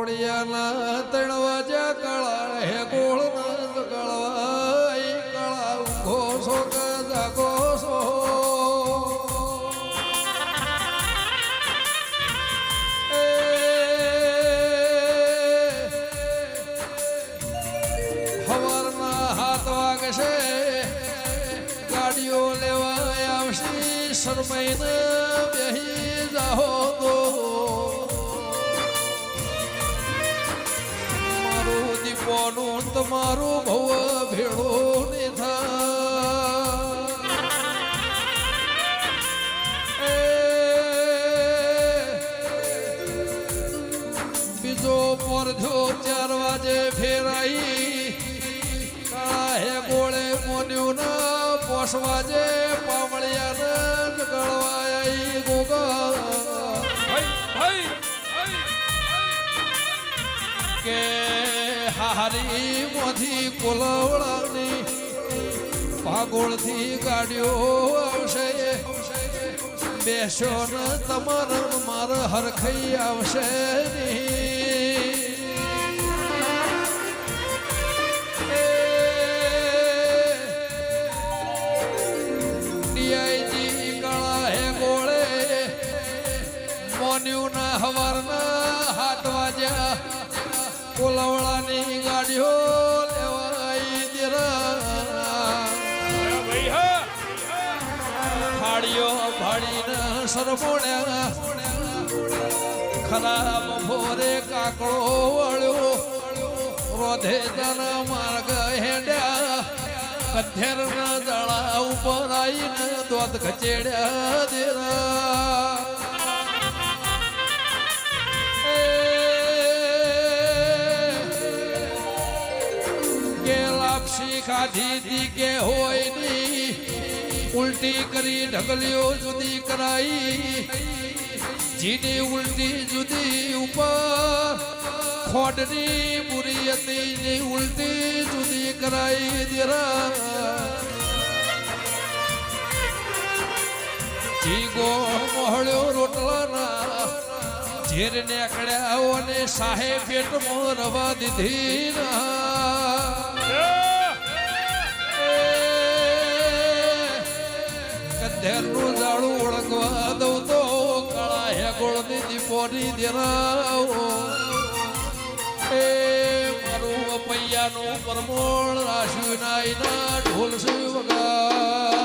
પાવડિયાના તણવા જા કળા હે ગોળ નંદ કળવાઈ કળા ઘોષો કે જાગોસો હવારના 7 વાગશે ગાડીઓ લેવા આવશે શરમાઈને બેહી જાહો તો મારું દીપોનું તમારું ભવ ભેળો ને બીજો પરધો 4 વાગે ફેરાઈ હે ગોળે મોન્યું ના 5 વાગે પાવળિયા ને ગળવાઈ ગોગા કે હારી મોથી કોલવળાની પાગોળથી ગાડીઓ આવશે બેસો ને તમાર માર હરખઈ આવશે મોન્યું ના હવારના 7 વાગ્યા કોલવળાની ગાડીઓ લેવાઈ દેરા ફાડીઓ ફાડીને સરમોણ્યા ખરાબ ભોરે કાકડો વળ્યો રોધે જના માર્ગ હેડ્યા કથેરના દળા ઉપર આવીને દોધ ખચેડ્યા દેરા ખાધી દી કે હોય ની ઉલટી કરી ઢગલીઓ જુદી કરાઈ જીની ઉલટી જુદી ઉપર ખોડની બુરી હતી ઉલટી જુદી કરાઈ દેરા જીગો મોહળ્યો રોટલાના ઝેર નીકળ્યા અને સાહે પેટમાં રવા દીધી ના ધેરનું જાડું ઓળખવા દઉં તો કળા હે ગોળની દીપોની દેરાવો એ મારું પૈયાનું પરમોળ રાશિ નાઈના ઢોલ વગા